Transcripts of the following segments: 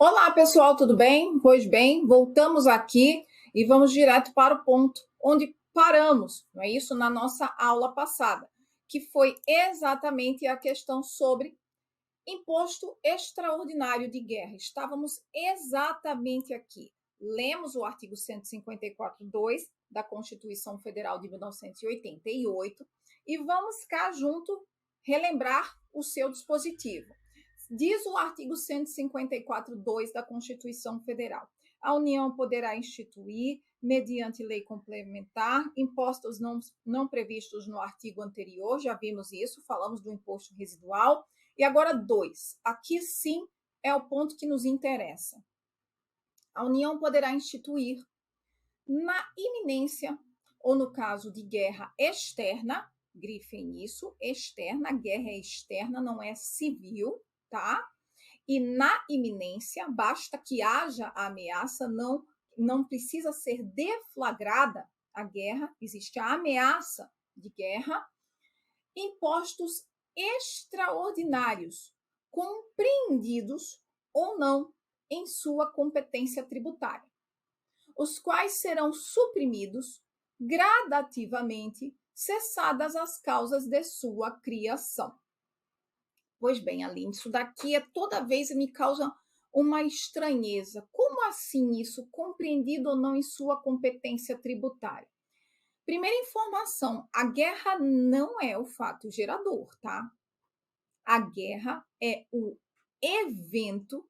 Olá, pessoal, tudo bem? Pois bem, voltamos aqui e vamos direto para o ponto onde paramos, não é isso? Na nossa aula passada, que foi exatamente a questão sobre imposto extraordinário de guerra. Estávamos exatamente aqui. Lemos o artigo 154.2 da Constituição Federal de 1988 e vamos cá junto relembrar o seu dispositivo. Diz o artigo 154.2 da Constituição Federal: a União poderá instituir, mediante lei complementar, impostos não previstos no artigo anterior, já vimos isso, falamos do imposto residual. E agora, 2. Aqui sim é o ponto que nos interessa. A União poderá instituir, na iminência, ou no caso de guerra externa, grifem isso, externa, guerra é externa, não é civil, tá? E na iminência, basta que haja a ameaça, não precisa ser deflagrada a guerra, existe a ameaça de guerra, impostos extraordinários, compreendidos ou não em sua competência tributária, os quais serão suprimidos gradativamente, cessadas as causas de sua criação. Pois bem, Aline, isso daqui toda vez me causa uma estranheza. Como assim isso? Compreendido ou não em sua competência tributária? Primeira informação, a guerra não é o fato gerador, tá? A guerra é o evento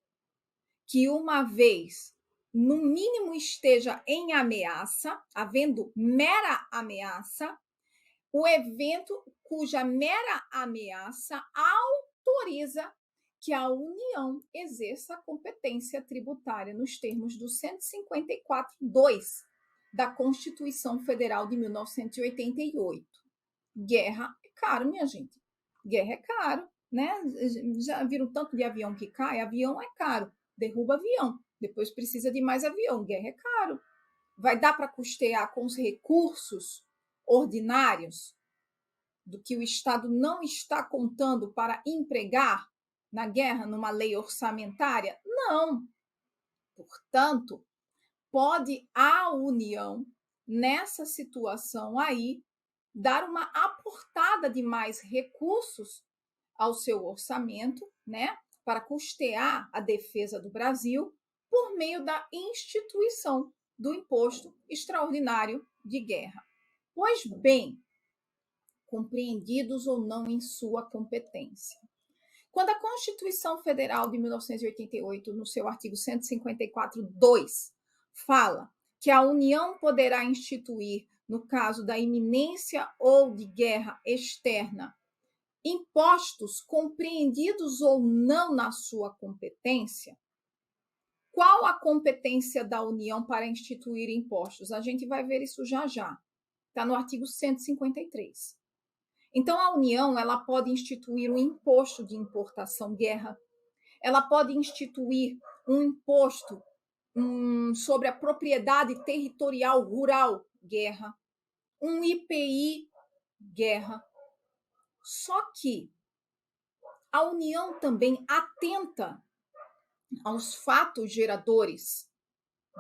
que, uma vez, no mínimo, esteja em ameaça, havendo mera ameaça, o evento cuja mera ameaça autoriza que a União exerça a competência tributária nos termos do 154.2 da Constituição Federal de 1988. Guerra é caro, minha gente. Guerra é caro, né? Já viram tanto de avião que cai? Avião é caro. Derruba avião. Depois precisa de mais avião. Guerra é caro. Vai dar para custear com os recursos ordinários do que o Estado não está contando para empregar na guerra, numa lei orçamentária? Não. Portanto, pode a União, nessa situação aí, dar uma aportada de mais recursos ao seu orçamento, né, para custear a defesa do Brasil por meio da instituição do imposto extraordinário de guerra. Pois bem, compreendidos ou não em sua competência. Quando a Constituição Federal de 1988, no seu artigo 154.2, fala que a União poderá instituir, no caso da iminência ou de guerra externa, impostos compreendidos ou não na sua competência, qual a competência da União para instituir impostos? A gente vai ver isso já já. Está no artigo 153. Então, a União ela pode instituir um imposto de importação guerra, ela pode instituir um imposto sobre a propriedade territorial rural guerra, um IPI guerra. Só que a União também atenta aos fatos geradores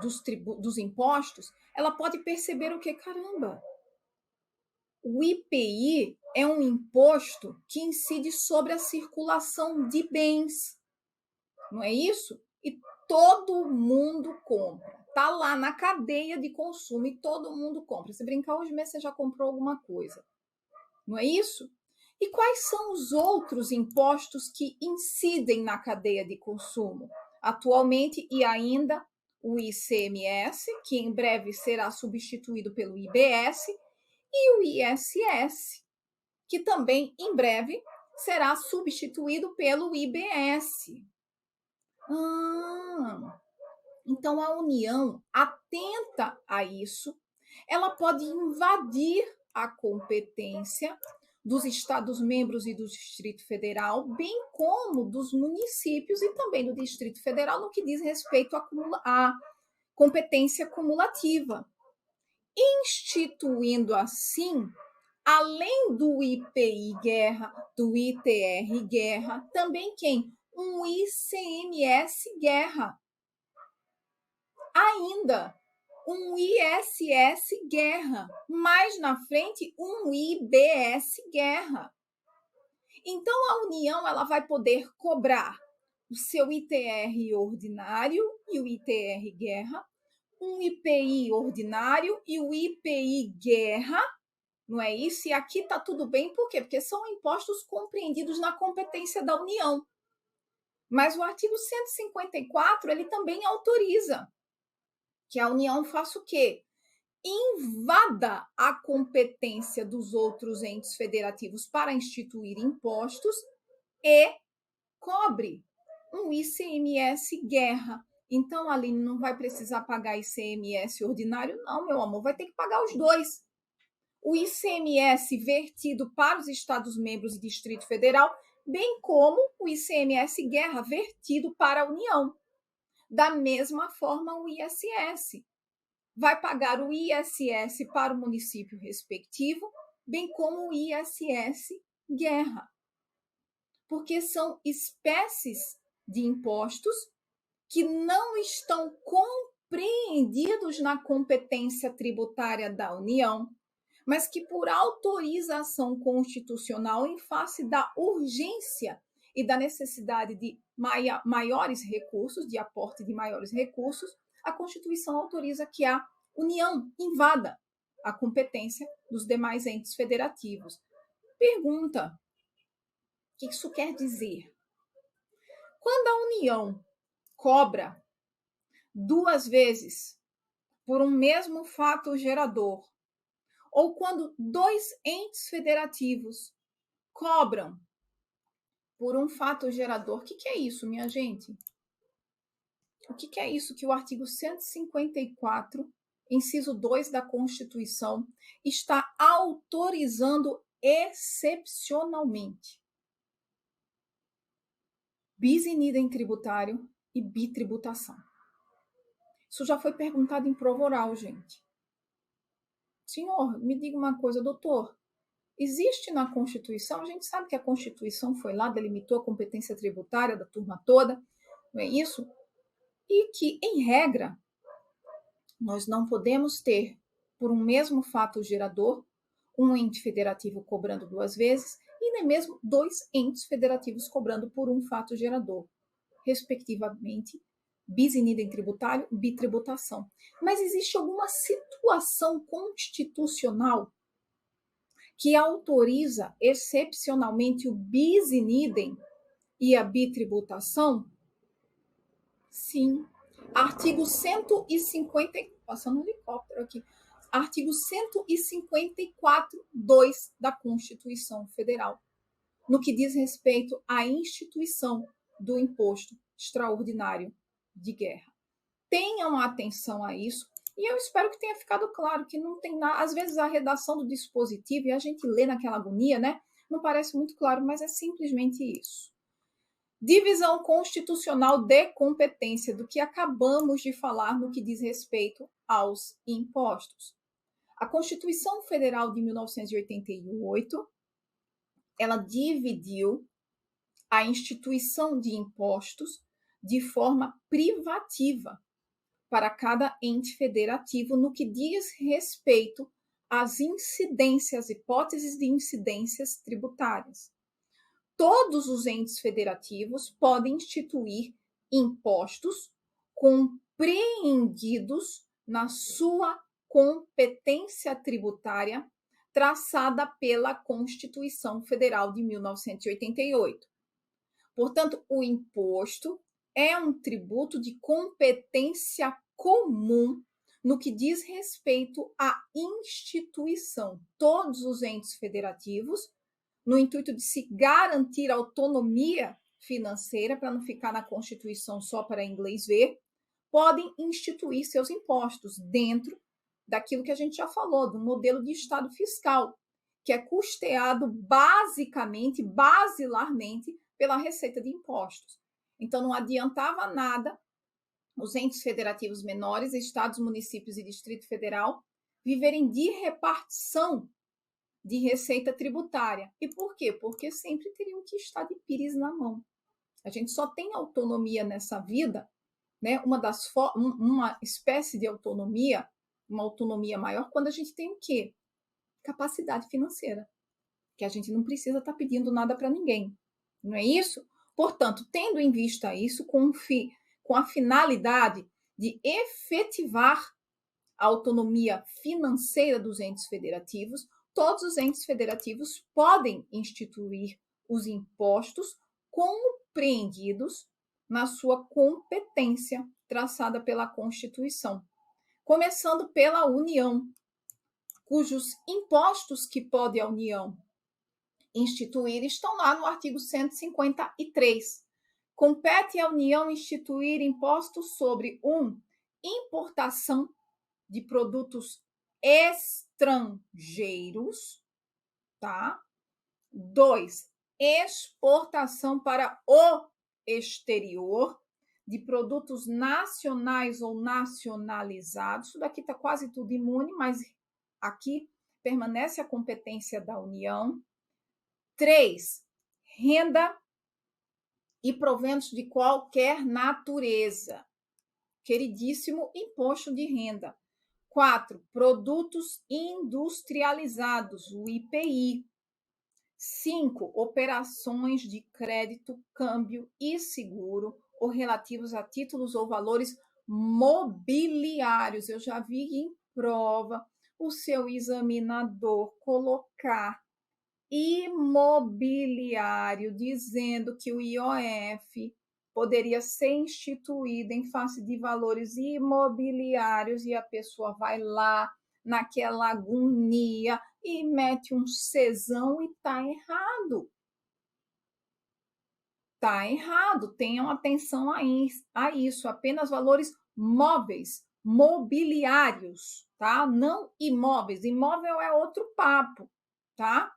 dos impostos, ela pode perceber o que? Caramba, o IPI é um imposto que incide sobre a circulação de bens, não é isso? E todo mundo compra. Está lá na cadeia de consumo e todo mundo compra. Se brincar hoje mesmo, você já comprou alguma coisa, não é isso? E quais são os outros impostos que incidem na cadeia de consumo? Atualmente, e ainda, o ICMS, que em breve será substituído pelo IBS, e o ISS, que também em breve será substituído pelo IBS. Então a União atenta a isso, ela pode invadir a competência dos Estados-membros e do Distrito Federal, bem como dos municípios e também do Distrito Federal, no que diz respeito à competência cumulativa, instituindo assim, além do IPI guerra, do ITR guerra, também quem? Um ICMS guerra, ainda um ISS Guerra, mais na frente um IBS Guerra. Então a União ela vai poder cobrar o seu ITR ordinário e o ITR Guerra, um IPI ordinário e o IPI Guerra, não é isso? E aqui está tudo bem, por quê? Porque são impostos compreendidos na competência da União. Mas o artigo 154, ele também autoriza que a União faça o quê? Invada a competência dos outros entes federativos para instituir impostos e cobre um ICMS Guerra. Então, a Aline não vai precisar pagar ICMS ordinário? Não, meu amor, vai ter que pagar os dois. O ICMS vertido para os Estados-membros e Distrito Federal, bem como o ICMS Guerra vertido para a União. Da mesma forma, o ISS vai pagar o ISS para o município respectivo, bem como o ISS Guerra, porque são espécies de impostos que não estão compreendidos na competência tributária da União, mas que por autorização constitucional, em face da urgência e da necessidade de maiores recursos, de aporte de maiores recursos, a Constituição autoriza que a União invada a competência dos demais entes federativos. Pergunta: o que isso quer dizer? Quando a União cobra duas vezes por um mesmo fato gerador, ou quando dois entes federativos cobram por um fato gerador, o que é isso, minha gente? O que é isso que o artigo 154, inciso 2 da Constituição, está autorizando excepcionalmente? Bis in idem tributário e bitributação. Isso já foi perguntado em prova oral, gente. Senhor, me diga uma coisa, doutor. Existe na Constituição, a gente sabe que a Constituição foi lá, delimitou a competência tributária da turma toda, não é isso? E que, em regra, nós não podemos ter, por um mesmo fato gerador, um ente federativo cobrando duas vezes e nem mesmo dois entes federativos cobrando por um fato gerador, respectivamente, bis in idem tributário, bitributação. Mas existe alguma situação constitucional que autoriza excepcionalmente o bis in idem e a bitributação? Sim. Artigo 150, passando um helicóptero aqui. Artigo 154, 2 da Constituição Federal, no que diz respeito à instituição do imposto extraordinário de guerra. Tenham atenção a isso, e eu espero que tenha ficado claro que não tem nada. Às vezes a redação do dispositivo e a gente lê naquela agonia, né? Não parece muito claro, mas é simplesmente isso. Divisão constitucional de competência, do que acabamos de falar no que diz respeito aos impostos. A Constituição Federal de 1988, ela dividiu a instituição de impostos de forma privativa para cada ente federativo no que diz respeito às incidências, hipóteses de incidências tributárias. Todos os entes federativos podem instituir impostos compreendidos na sua competência tributária traçada pela Constituição Federal de 1988. Portanto, o imposto é um tributo de competência comum no que diz respeito à instituição. Todos os entes federativos, no intuito de se garantir autonomia financeira, para não ficar na Constituição só para inglês ver, podem instituir seus impostos dentro daquilo que a gente já falou, do modelo de Estado fiscal, que é custeado basicamente, basilarmente, pela receita de impostos. Então, não adiantava nada os entes federativos menores, estados, municípios e Distrito Federal, viverem de repartição de receita tributária. E por quê? Porque sempre teriam que estar de pires na mão. A gente só tem autonomia nessa vida, né, uma espécie de autonomia, uma autonomia maior, quando a gente tem o quê? Capacidade financeira, que a gente não precisa estar pedindo nada para ninguém, não é isso? Portanto, tendo em vista isso, com a finalidade de efetivar a autonomia financeira dos entes federativos, todos os entes federativos podem instituir os impostos compreendidos na sua competência traçada pela Constituição, começando pela União, cujos impostos que pode a União instituir estão lá no artigo 153. Compete à União instituir impostos sobre importação de produtos estrangeiros, tá? 2, exportação para o exterior de produtos nacionais ou nacionalizados. Isso daqui está quase tudo imune, mas aqui permanece a competência da União. 3, renda e proventos de qualquer natureza. Queridíssimo imposto de renda. 4, produtos industrializados, o IPI. 5, operações de crédito, câmbio e seguro ou relativos a títulos ou valores mobiliários. Eu já vi em prova o seu examinador colocar imobiliário, dizendo que o IOF poderia ser instituído em face de valores imobiliários, e a pessoa vai lá naquela agonia e mete um cesão e está errado. Está errado, tenham atenção a isso, apenas valores móveis, mobiliários, tá? Não imóveis, imóvel é outro papo, tá?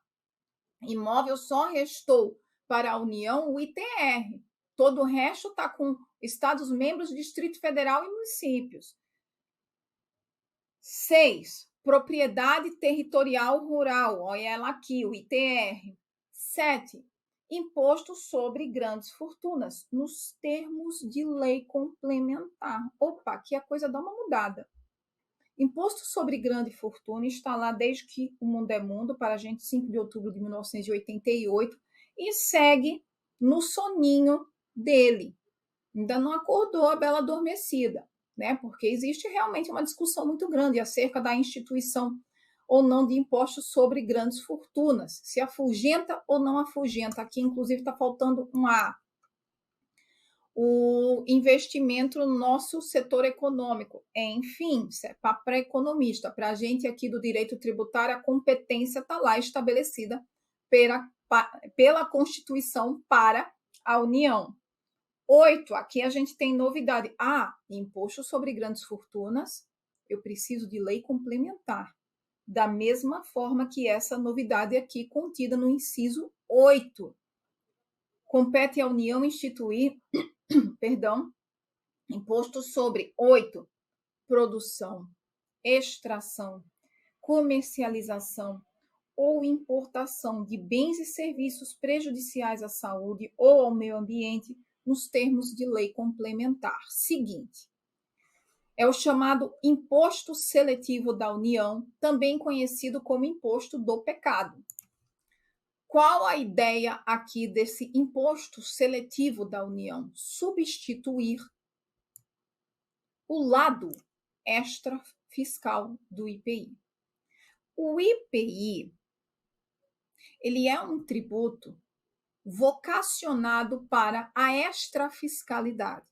Imóvel só restou para a União o ITR. Todo o resto está com Estados membros, Distrito Federal e municípios. 6, propriedade territorial rural. Olha ela aqui, o ITR. 7, imposto sobre grandes fortunas, nos termos de lei complementar. Opa, aqui a coisa dá uma mudada. Imposto sobre grande fortuna está lá desde que o mundo é mundo, para a gente, 5 de outubro de 1988, e segue no soninho dele. Ainda não acordou a bela adormecida, né? Porque existe realmente uma discussão muito grande acerca da instituição ou não de impostos sobre grandes fortunas, se afugenta ou não afugenta. Aqui, inclusive, está faltando um A. O investimento no nosso setor econômico. Enfim, isso é para economista. Para a gente aqui do direito tributário, a competência está lá estabelecida pela Constituição para a União. 8, aqui a gente tem novidade. Imposto sobre grandes fortunas, eu preciso de lei complementar. Da mesma forma que essa novidade aqui contida no inciso 8. Compete à União instituir imposto sobre 8, produção, extração, comercialização ou importação de bens e serviços prejudiciais à saúde ou ao meio ambiente, nos termos de lei complementar. Seguinte, é o chamado imposto seletivo da União, também conhecido como imposto do pecado. Qual a ideia aqui desse imposto seletivo da União? Substituir o lado extrafiscal do IPI. O IPI, ele é um tributo vocacionado para a extrafiscalidade.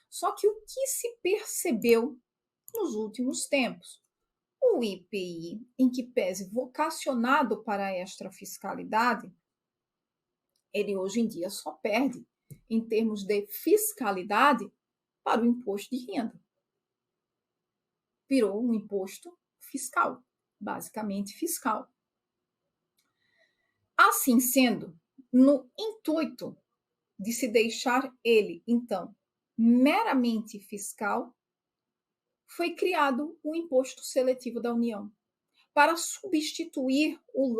Só que o que se percebeu nos últimos tempos? O IPI, em que pese vocacionado para a extrafiscalidade, ele hoje em dia só perde em termos de fiscalidade para o imposto de renda. Virou um imposto fiscal, basicamente fiscal. Assim sendo, no intuito de se deixar ele, então, meramente fiscal, foi criado o imposto seletivo da União para substituir o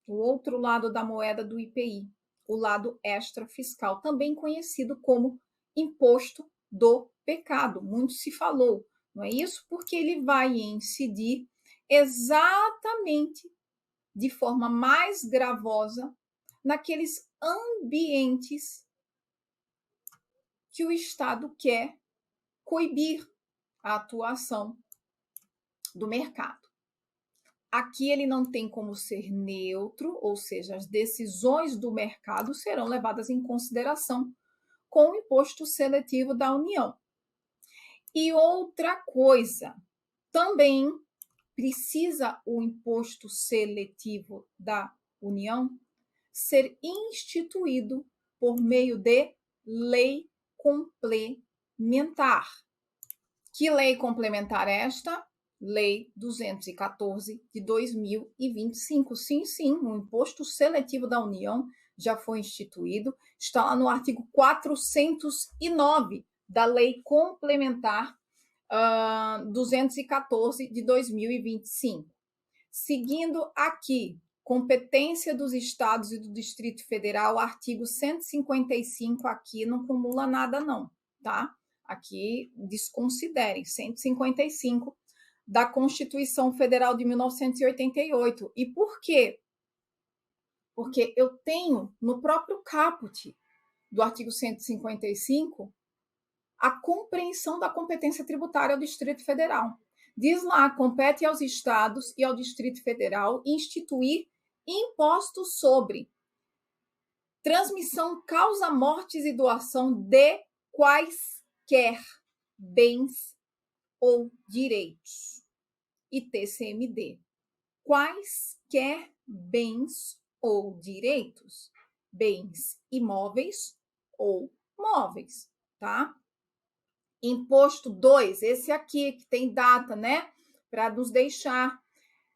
outro lado da moeda do IPI, o lado extrafiscal, também conhecido como imposto do pecado. Muito se falou, não é isso? Porque ele vai incidir exatamente de forma mais gravosa naqueles ambientes que o Estado quer coibir a atuação do mercado. Aqui ele não tem como ser neutro, ou seja, as decisões do mercado serão levadas em consideração com o imposto seletivo da União. E outra coisa, também precisa o imposto seletivo da União ser instituído por meio de lei complementar. Que lei complementar esta? Lei 214 de 2025. Sim, o imposto seletivo da União já foi instituído, está lá no artigo 409 da Lei Complementar 214 de 2025. Seguindo aqui, competência dos estados e do Distrito Federal, artigo 155, aqui não acumula nada não, tá? Aqui desconsiderem, 155 da Constituição Federal de 1988. E por quê? Porque eu tenho no próprio caput do artigo 155 a compreensão da competência tributária ao Distrito Federal. Diz lá, compete aos estados e ao Distrito Federal instituir impostos sobre transmissão, causa, mortes e doação de quaisquer bens ou direitos. ITCMD. Quaisquer bens ou direitos. Bens imóveis ou móveis, tá? Imposto 2, esse aqui que tem data, né? Para nos deixar.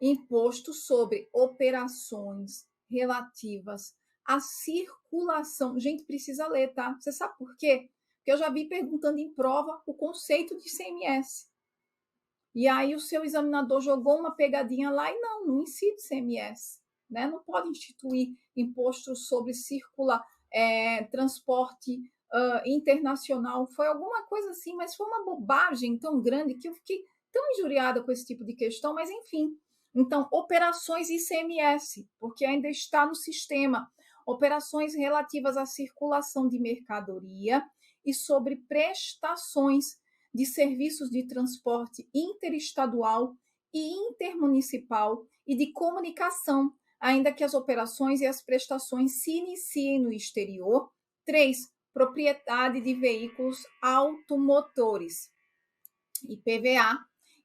Imposto sobre operações relativas à circulação. Gente, precisa ler, tá? Você sabe por quê? Porque eu já vi perguntando em prova o conceito de ICMS. E aí o seu examinador jogou uma pegadinha lá e não incide ICMS, né? Não pode instituir imposto sobre transporte internacional. Foi alguma coisa assim, mas foi uma bobagem tão grande que eu fiquei tão injuriada com esse tipo de questão, mas enfim. Então, operações ICMS, porque ainda está no sistema. Operações relativas à circulação de mercadoria e sobre prestações de serviços de transporte interestadual e intermunicipal e de comunicação, ainda que as operações e as prestações se iniciem no exterior. 3. Propriedade de veículos automotores. IPVA,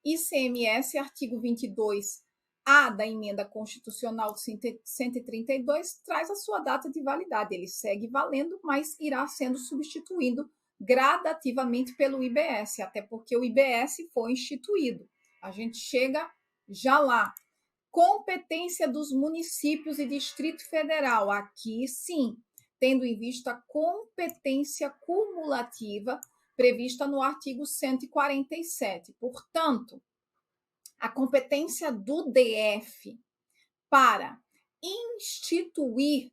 ICMS, artigo 22A da emenda constitucional 132, traz a sua data de validade. Ele segue valendo, mas irá sendo substituído gradativamente pelo IBS, até porque o IBS foi instituído. A gente chega já lá. Competência dos municípios e Distrito Federal. Aqui, sim, tendo em vista a competência cumulativa prevista no artigo 147. Portanto, a competência do DF para instituir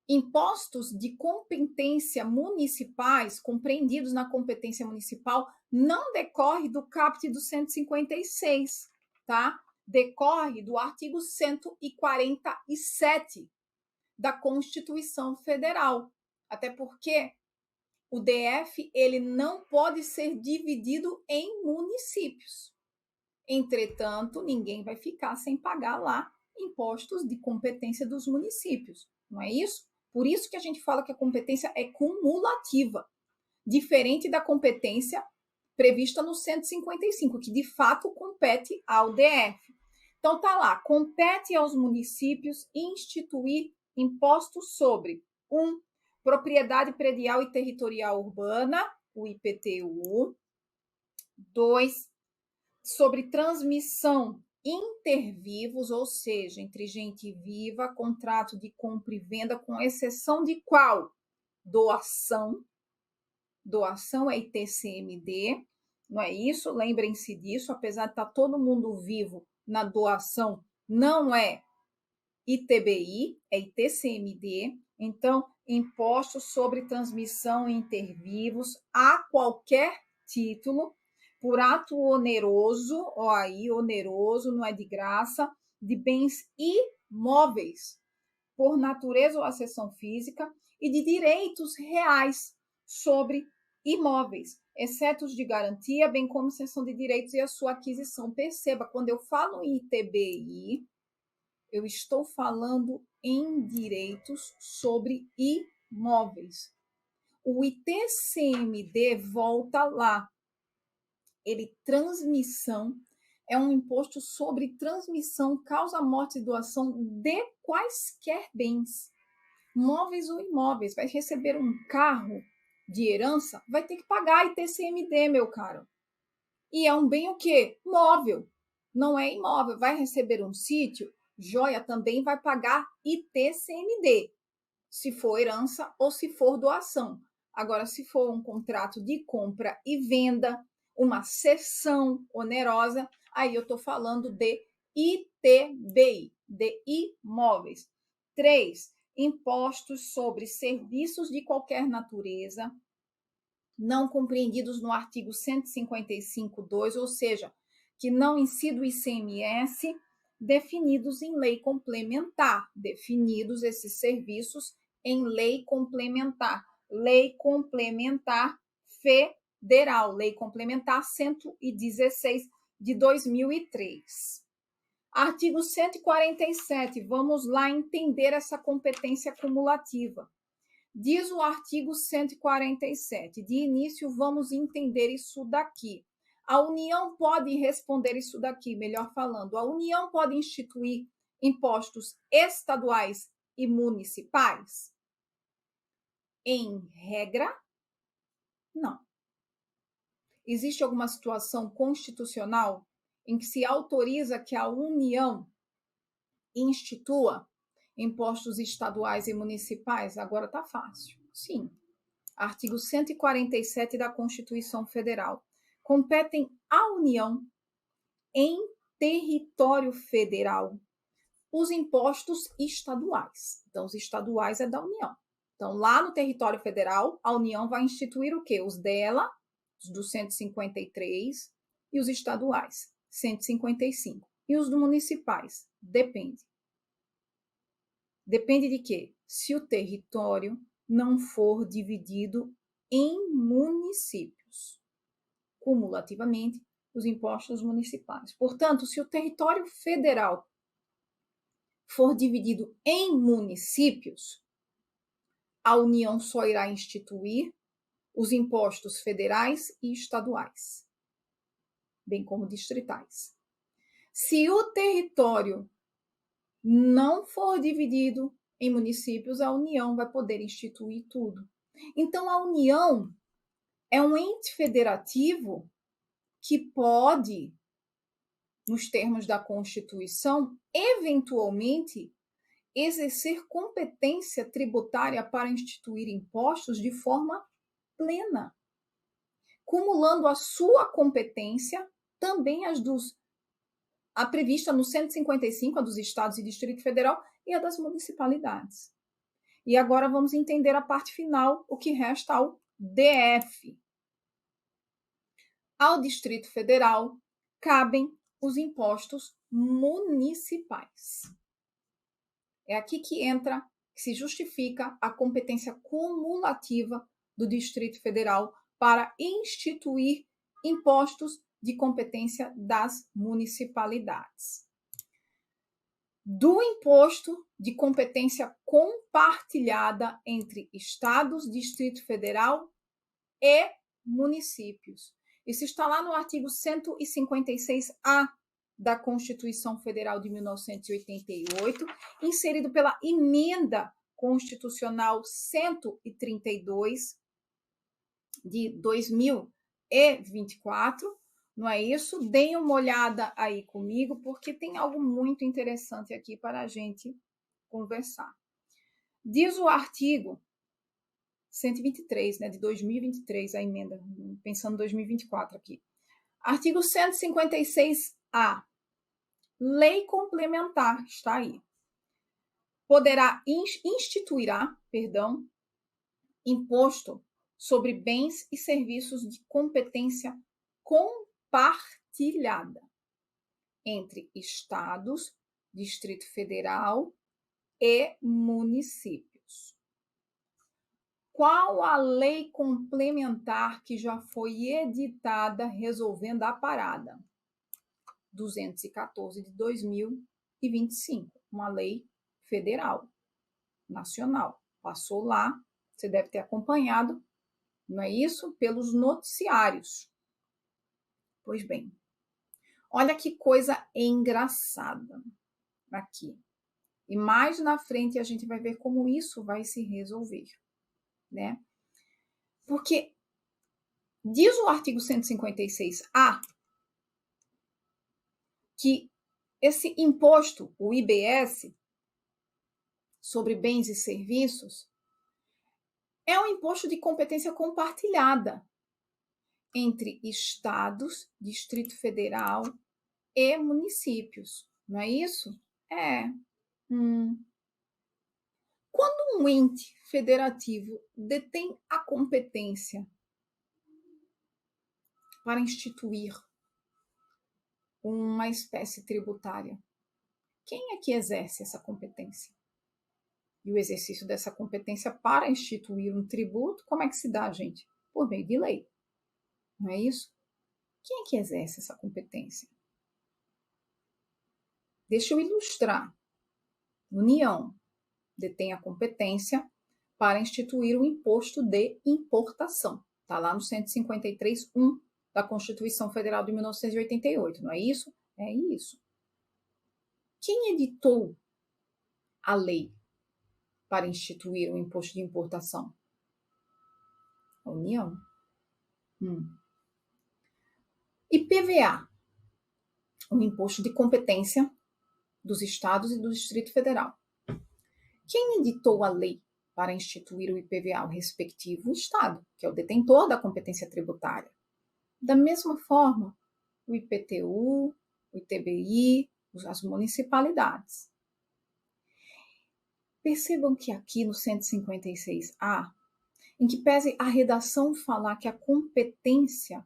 impostos de competência municipais, compreendidos na competência municipal, não decorre do caput do 156, tá? Decorre do artigo 147 da Constituição Federal. Até porque o DF ele não pode ser dividido em municípios. Entretanto, ninguém vai ficar sem pagar lá impostos de competência dos municípios, não é isso? Por isso que a gente fala que a competência é cumulativa, diferente da competência prevista no 155, que de fato compete ao DF. Então tá lá, compete aos municípios instituir impostos sobre 1. Propriedade predial e territorial urbana, o IPTU. 2. Sobre transmissão intervivos, ou seja, entre gente viva, contrato de compra e venda, com exceção de qual? Doação. Doação é ITCMD, não é isso? Lembrem-se disso, apesar de estar todo mundo vivo na doação, não é ITBI, é ITCMD. Então, impostos sobre transmissão inter-vivos a qualquer título, por ato oneroso, ó aí, oneroso, não é de graça, de bens imóveis, por natureza ou acessão física, e de direitos reais sobre imóveis, exceto os de garantia, bem como cessão de direitos e a sua aquisição. Perceba, quando eu falo em ITBI, eu estou falando em direitos sobre imóveis. O ITCMD volta lá. Ele, transmissão, é um imposto sobre transmissão, causa, morte e doação de quaisquer bens, móveis ou imóveis. Vai receber um carro de herança, vai ter que pagar ITCMD, meu caro. E é um bem o quê? Móvel, não é imóvel. Vai receber um sítio, joia, também vai pagar ITCMD, se for herança ou se for doação. Agora, se for um contrato de compra e venda, uma cessão onerosa, aí eu estou falando de ITBI, de imóveis. 3. Impostos sobre serviços de qualquer natureza, não compreendidos no artigo 155.2, ou seja, que não incidem o ICMS, definidos em lei complementar, definidos esses serviços em lei complementar federal, lei complementar 116 de 2003. Artigo 147, vamos lá entender essa competência cumulativa. Diz o artigo 147, de início vamos entender isso daqui. A União pode responder isso daqui, melhor falando. A União pode instituir impostos estaduais e municipais? Em regra, não. Existe alguma situação constitucional em que se autoriza que a União institua impostos estaduais e municipais? Agora está fácil. Sim. Artigo 147 da Constituição Federal. Competem à União, em território federal, os impostos estaduais. Então, os estaduais é da União. Então, lá no território federal, a União vai instituir o quê? Os dela, os do 153, e os estaduais, 155. E os do municipais? Depende. Depende de quê? Se o território não for dividido em municípios, cumulativamente, os impostos municipais. Portanto, se o território federal for dividido em municípios, a União só irá instituir os impostos federais e estaduais, bem como distritais. Se o território não for dividido em municípios, a União vai poder instituir tudo. Então, a União é um ente federativo que pode, nos termos da Constituição, eventualmente exercer competência tributária para instituir impostos de forma plena, cumulando a sua competência também a prevista no 155, a dos estados e Distrito Federal, e a das municipalidades. E agora vamos entender a parte final, o que resta ao DF. Ao Distrito Federal cabem os impostos municipais. É aqui que entra, que se justifica a competência cumulativa do Distrito Federal para instituir impostos de competência das municipalidades. Do imposto de competência compartilhada entre estados, Distrito Federal e municípios. Isso está lá no artigo 156A da Constituição Federal de 1988, inserido pela Emenda Constitucional 132 de 2024, não é isso? Deem uma olhada aí comigo, porque tem algo muito interessante aqui para a gente conversar. Diz o artigo 123, né, de 2023, a emenda, pensando em 2024 aqui. Artigo 156A, lei complementar, está aí. instituirá, imposto sobre bens e serviços de competência compartilhada entre estados, Distrito Federal e municípios. Qual a lei complementar que já foi editada resolvendo a parada? 214 de 2025, uma lei federal, nacional. Passou lá, você deve ter acompanhado, não é isso? Pelos noticiários. Pois bem, olha que coisa engraçada aqui. E mais na frente a gente vai ver como isso vai se resolver, né? Porque diz o artigo 156A que esse imposto, o IBS, sobre bens e serviços, é um imposto de competência compartilhada entre estados, Distrito Federal e municípios. Não é isso? É. Quando um ente federativo detém a competência para instituir uma espécie tributária, quem é que exerce essa competência? E o exercício dessa competência para instituir um tributo, como é que se dá, gente? Por meio de lei. Não é isso? Quem é que exerce essa competência? Deixa eu ilustrar. União detém a competência para instituir o imposto de importação. Está lá no 153.1 da Constituição Federal de 1988, não é isso? É isso. Quem editou a lei para instituir o imposto de importação? A União. IPVA, o imposto de competência dos estados e do Distrito Federal. Quem editou a lei para instituir o IPVA? O respectivo estado, que é o detentor da competência tributária. Da mesma forma, o IPTU, o ITBI, as municipalidades. Percebam que aqui no 156A, em que pese a redação falar que a competência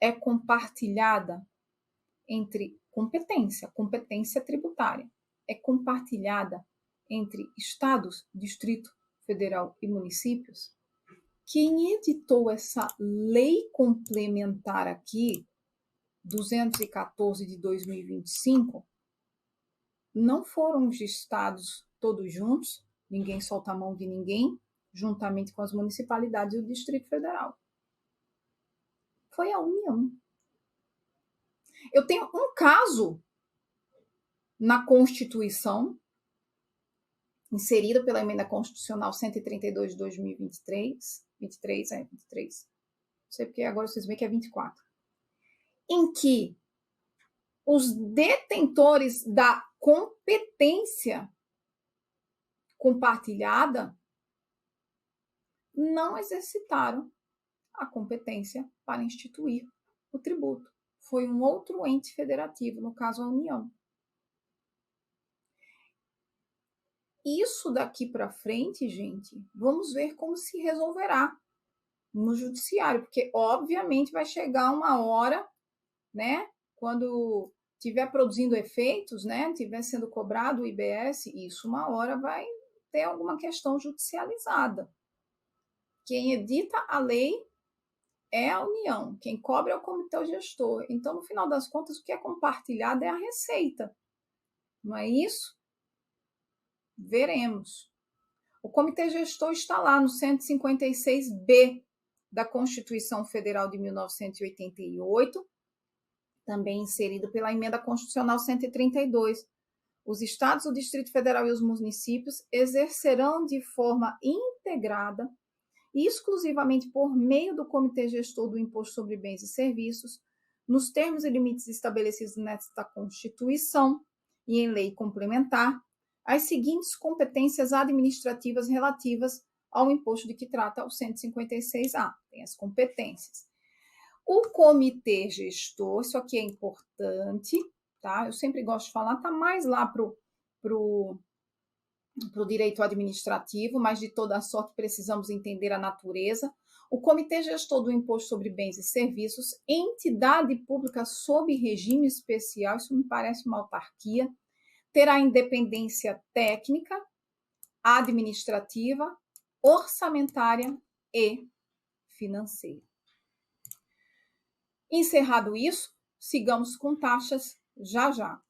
é compartilhada entre competência tributária, é compartilhada entre estados, Distrito Federal e municípios, quem editou essa lei complementar aqui, 214 de 2025, não foram os estados todos juntos, ninguém solta a mão de ninguém, juntamente com as municipalidades e o Distrito Federal. Foi a União. Eu tenho um caso na Constituição, inserido pela Emenda Constitucional 132 de 2023, 23. Não sei porque agora vocês veem que é 24, em que os detentores da competência compartilhada não exercitaram a competência para instituir o tributo. Foi um outro ente federativo, no caso a União. Isso daqui para frente, gente, vamos ver como se resolverá no judiciário, porque obviamente vai chegar uma hora, né, quando estiver produzindo efeitos, né, estiver sendo cobrado o IBS, isso uma hora vai ter alguma questão judicializada. Quem edita a lei é a União, quem cobra é o comitê gestor. Então, no final das contas, o que é compartilhado é a receita. Não é isso? Veremos. O comitê gestor está lá no 156B da Constituição Federal de 1988, também inserido pela Emenda Constitucional 132. Os estados, o Distrito Federal e os municípios exercerão de forma integrada e exclusivamente por meio do Comitê Gestor do Imposto sobre Bens e Serviços, nos termos e limites estabelecidos nesta Constituição e em lei complementar, as seguintes competências administrativas relativas ao imposto de que trata o 156A. Tem as competências. O Comitê Gestor, isso aqui é importante, tá? Eu sempre gosto de falar, tá mais lá pro para o direito administrativo, mas de toda a sorte precisamos entender a natureza. O Comitê Gestor do Imposto sobre Bens e Serviços, entidade pública sob regime especial, isso me parece uma autarquia, terá independência técnica, administrativa, orçamentária e financeira. Encerrado isso, sigamos com taxas já já.